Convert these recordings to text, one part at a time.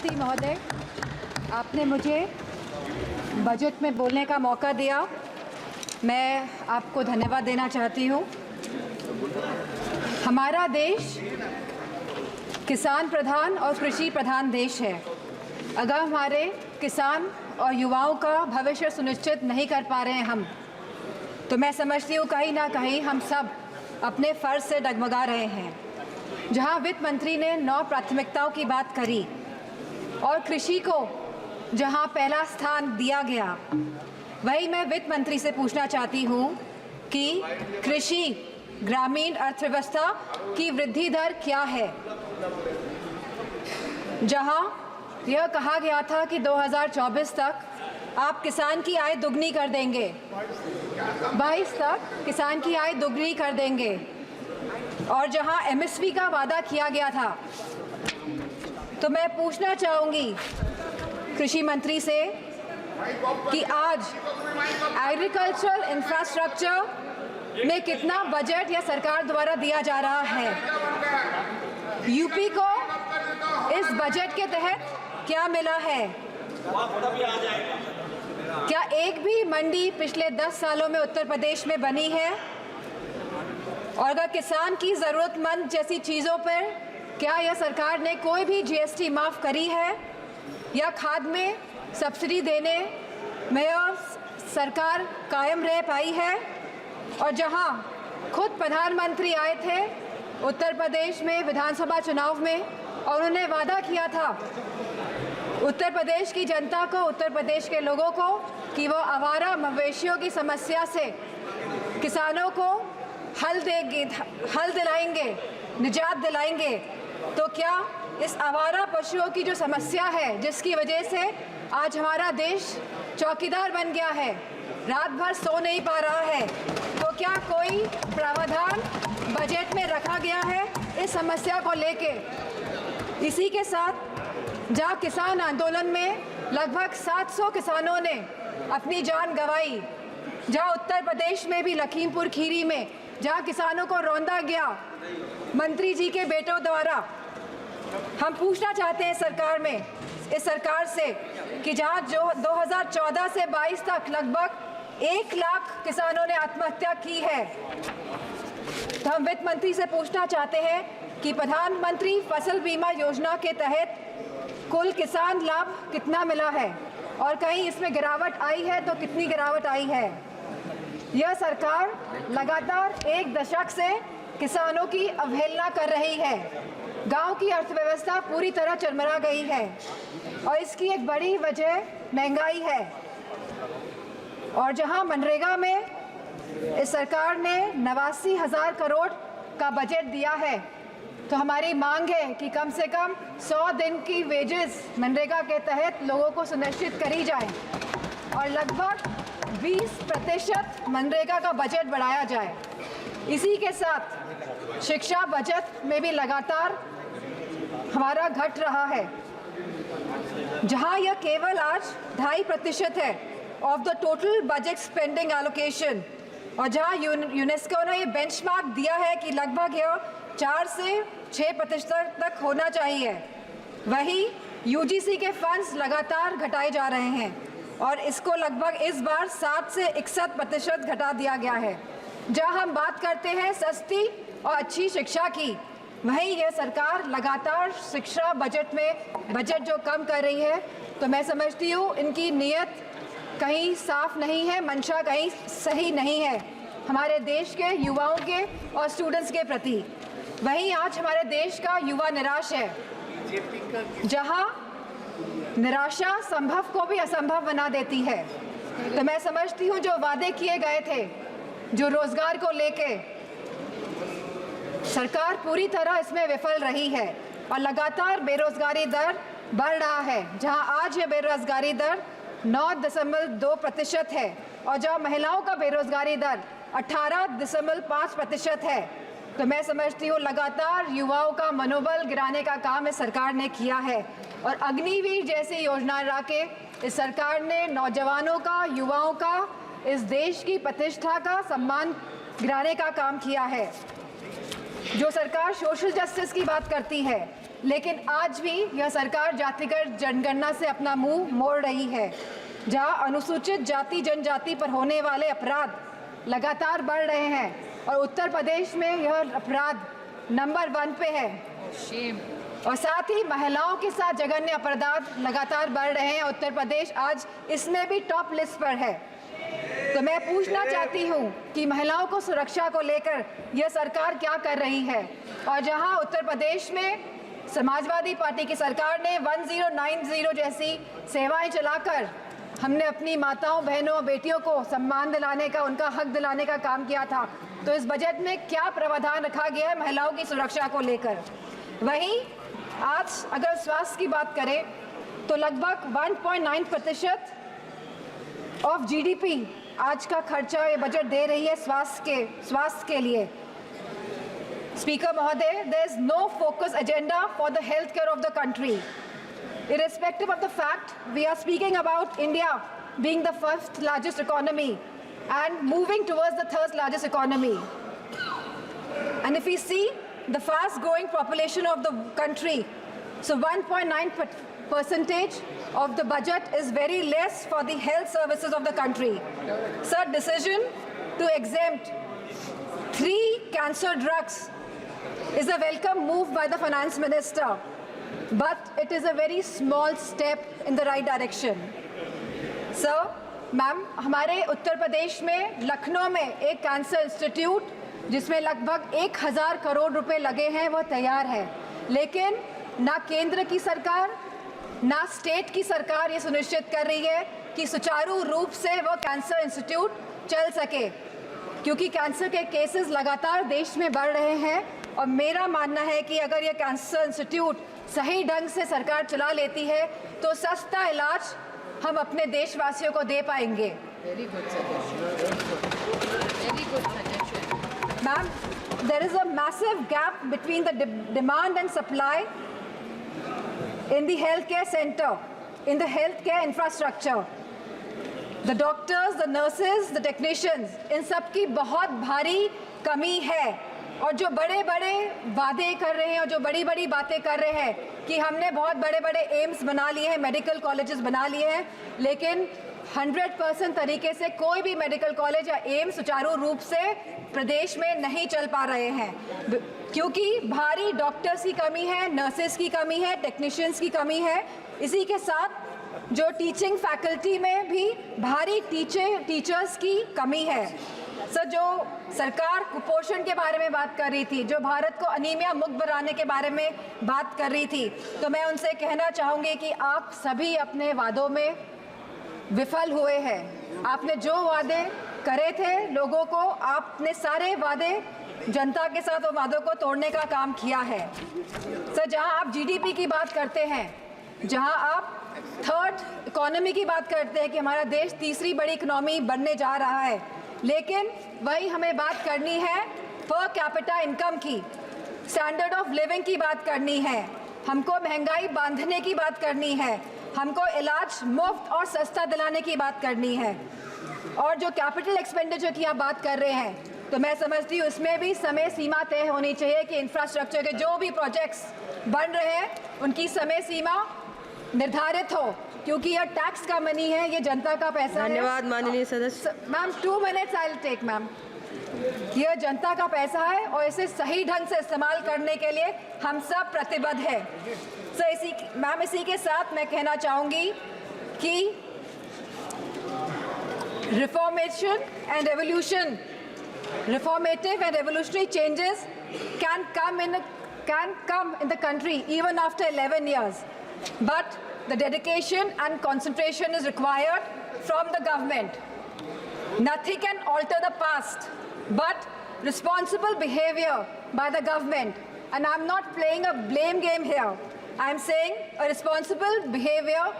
राष्ट्रपति महोदय, आपने मुझे बजट में बोलने का मौका दिया। मैं आपको धन्यवाद देना चाहती हूँ। हमारा देश किसान प्रधान और कृषि प्रधान देश है। अगर हमारे किसान और युवाओं का भविष्य सुनिश्चित नहीं कर पा रहे हैं हम, तो मैं समझती हूँ कहीं ना कहीं हम सब अपने फ़र्ज से डगमगा रहे हैं। जहाँ वित्त मंत्री ने 9 प्राथमिकताओं की बात करी और कृषि को जहाँ पहला स्थान दिया गया, वही मैं वित्त मंत्री से पूछना चाहती हूँ कि कृषि ग्रामीण अर्थव्यवस्था की वृद्धि दर क्या है। जहाँ यह कहा गया था कि 2024 तक आप किसान की आय दुगनी कर देंगे, 22 तक किसान की आय दुगनी कर देंगे, और जहां एमएसपी का वादा किया गया था, तो मैं पूछना चाहूँगी कृषि मंत्री से कि आज एग्रीकल्चरल इंफ्रास्ट्रक्चर में कितना बजट या सरकार द्वारा दिया जा रहा है। यूपी को इस बजट के तहत क्या मिला है? क्या एक भी मंडी पिछले 10 सालों में उत्तर प्रदेश में बनी है? और अगर किसान की ज़रूरतमंद जैसी चीज़ों पर क्या यह सरकार ने कोई भी जीएसटी माफ़ करी है, या खाद में सब्सिडी देने में यह सरकार कायम रह पाई है? और जहां खुद प्रधानमंत्री आए थे उत्तर प्रदेश में विधानसभा चुनाव में, और उन्होंने वादा किया था उत्तर प्रदेश की जनता को, उत्तर प्रदेश के लोगों को, कि वो आवारा मवेशियों की समस्या से किसानों को हल दिलाएंगे, निजात दिलाएंगे, तो क्या इस आवारा पशुओं की जो समस्या है, जिसकी वजह से आज हमारा देश चौकीदार बन गया है, रात भर सो नहीं पा रहा है, तो क्या कोई प्रावधान बजट में रखा गया है इस समस्या को लेके? इसी के साथ जहाँ किसान आंदोलन में लगभग 700 किसानों ने अपनी जान गंवाई, जहाँ उत्तर प्रदेश में भी लखीमपुर खीरी में जहाँ किसानों को रौंदा गया मंत्री जी के बेटों द्वारा, हम पूछना चाहते हैं इस सरकार से कि जहाँ जो 2014 से 22 तक लगभग 1 लाख किसानों ने आत्महत्या की है, तो हम वित्त मंत्री से पूछना चाहते हैं कि प्रधानमंत्री फसल बीमा योजना के तहत कुल किसान लाभ कितना मिला है, और कहीं इसमें गिरावट आई है तो कितनी गिरावट आई है। यह सरकार लगातार 1 दशक से किसानों की अवहेलना कर रही है। गांव की अर्थव्यवस्था पूरी तरह चरमरा गई है, और इसकी एक बड़ी वजह महंगाई है। और जहां मनरेगा में इस सरकार ने 89,000 करोड़ का बजट दिया है, तो हमारी मांग है कि कम से कम 100 दिन की वेजेस मनरेगा के तहत लोगों को सुनिश्चित करी जाए, और लगभग 20% मनरेगा का बजट बढ़ाया जाए। इसी के साथ शिक्षा बजट में भी लगातार हमारा घट रहा है, जहां यह केवल आज 2.5% है of the total budget spending allocation, और जहां यूनेस्को ने ये बेंचमार्क दिया है कि लगभग यह 4 से 6% तक होना चाहिए, वही यूजीसी के फंड्स लगातार घटाए जा रहे हैं, और इसको लगभग इस बार 7 से 61% घटा दिया गया है। जहां हम बात करते हैं सस्ती और अच्छी शिक्षा की, वहीं यह सरकार लगातार शिक्षा बजट में बजट जो कम कर रही है, तो मैं समझती हूँ इनकी नीयत कहीं साफ नहीं है, मंशा कहीं सही नहीं है हमारे देश के युवाओं के और स्टूडेंट्स के प्रति। वहीं आज हमारे देश का युवा निराश है, जहां निराशा संभव को भी असंभव बना देती है। तो मैं समझती हूँ जो वादे किए गए थे, जो रोजगार को लेके, सरकार पूरी तरह इसमें विफल रही है, और लगातार बेरोजगारी दर बढ़ रहा है। जहां आज ये बेरोजगारी दर 9.2% है, और जहां महिलाओं का बेरोजगारी दर 18.5% है, तो मैं समझती हूँ लगातार युवाओं का मनोबल गिराने का काम इस सरकार ने किया है। और अग्निवीर जैसी योजनाएं ला के इस सरकार ने नौजवानों का, युवाओं का, इस देश की प्रतिष्ठा का सम्मान गिराने का काम किया है। जो सरकार सोशल जस्टिस की बात करती है, लेकिन आज भी यह सरकार जातिगत जनगणना से अपना मुंह मोड़ रही है, जहां अनुसूचित जाति जनजाति पर होने वाले अपराध लगातार बढ़ रहे हैं और उत्तर प्रदेश में यह अपराध नंबर 1 पे है। और साथ ही महिलाओं के साथ जघन्य अपराध लगातार बढ़ रहे हैं। उत्तर प्रदेश आज इसमें भी टॉप लिस्ट पर है। तो मैं पूछना चाहती हूँ कि महिलाओं को सुरक्षा को लेकर यह सरकार क्या कर रही है। और जहां उत्तर प्रदेश में समाजवादी पार्टी की सरकार ने 1090 जैसी सेवाएं चलाकर हमने अपनी माताओं, बहनों, बेटियों को सम्मान दिलाने का, उनका हक दिलाने का काम किया था, तो इस बजट में क्या प्रावधान रखा गया है महिलाओं की सुरक्षा को लेकर। वहीं आज अगर स्वास्थ्य की बात करें तो लगभग 1.9% ऑफ जीडीपी आज का खर्चा ये बजट दे रही है स्वास्थ्य के लिए। स्पीकर महोदय, there is no focus agenda for the healthcare of the country. Irrespective of the fact we are speaking about India being the 1st largest economy and moving towards the 3rd largest economy. And if we see the fast growing population of the country, so 1.9% of the budget is very less for the health services of the country. Sir, decision to exempt 3 cancer drugs is a welcome move by the finance minister, but it is a very small step in the right direction. Sir, ma'am, हमारे उत्तर प्रदेश में लखनऊ में एक cancer institute जिसमें लगभग 1000 करोड़ रुपए लगे हैं वो तैयार है, लेकिन ना केंद्र की सरकार ना स्टेट की सरकार ये सुनिश्चित कर रही है कि सुचारू रूप से वो कैंसर इंस्टीट्यूट चल सके, क्योंकि कैंसर के केसेस लगातार देश में बढ़ रहे हैं। और मेरा मानना है कि अगर ये कैंसर इंस्टीट्यूट सही ढंग से सरकार चला लेती है तो सस्ता इलाज हम अपने देशवासियों को दे पाएंगे। Very good suggestion. Very good suggestion. Ma'am, there is a massive gap between the demand and supply in the healthcare center, in the healthcare infrastructure. The doctors, the nurses, the technicians, इन सब की बहुत भारी कमी है। और जो बड़े बड़े वादे कर रहे हैं और जो बड़ी बड़ी बातें कर रहे हैं कि हमने बहुत बड़े बड़े एम्स बना लिए हैं, मेडिकल कॉलेजेस बना लिए हैं, लेकिन 100% तरीके से कोई भी मेडिकल कॉलेज या एम्स सुचारू रूप से प्रदेश में नहीं चल पा रहे हैं, क्योंकि भारी डॉक्टर्स की कमी है, नर्सेस की कमी है, टेक्नीशियंस की कमी है। इसी के साथ जो टीचिंग फैकल्टी में भी भारी टीचर्स की कमी है। सर, जो सरकार कुपोषण के बारे में बात कर रही थी, जो भारत को अनीमिया मुक्त बनाने के बारे में बात कर रही थी, तो मैं उनसे कहना चाहूँगी कि आप सभी अपने वादों में विफल हुए हैं। आपने जो वादे करे थे लोगों को, आपने सारे वादे जनता के साथ वो वादों को तोड़ने का काम किया है। सर, जहाँ आप जीडीपी की बात करते हैं, जहाँ आप 3rd इकोनॉमी की बात करते हैं कि हमारा देश 3री बड़ी इकोनॉमी बनने जा रहा है, लेकिन वही हमें बात करनी है पर कैपिटा इनकम की, स्टैंडर्ड ऑफ लिविंग की बात करनी है, हमको महंगाई बांधने की बात करनी है, हमको इलाज मुफ्त और सस्ता दिलाने की बात करनी है। और जो कैपिटल एक्सपेंडिचर की आप बात कर रहे हैं, तो मैं समझती हूँ इसमें भी समय सीमा तय होनी चाहिए कि इंफ्रास्ट्रक्चर के जो भी प्रोजेक्ट्स बन रहे हैं उनकी समय सीमा निर्धारित हो, क्योंकि यह टैक्स का मनी है, ये जनता का पैसा है। धन्यवाद माननीय सदस्य। Ma'am, 2 minutes I will take ma'am. यह जनता का पैसा है और इसे सही ढंग से इस्तेमाल करने के लिए हम सब प्रतिबद्ध हैं। सर, इसी के साथ मैं कहना चाहूँगी कि reformative and revolutionary changes can come in the country even after 11 years, but the dedication and concentration is required from the government. Nothing can alter the past, but responsible behavior by the government. And I'm not playing a blame game here. I'm saying a responsible behavior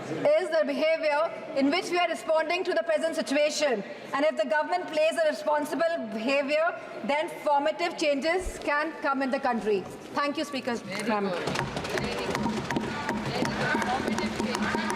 is the behavior in which we are responding to the present situation. And if the government plays a responsible behavior, then formative changes can come in the country. Thank you, Speaker. Very good. Very good. Very good. Formative changes.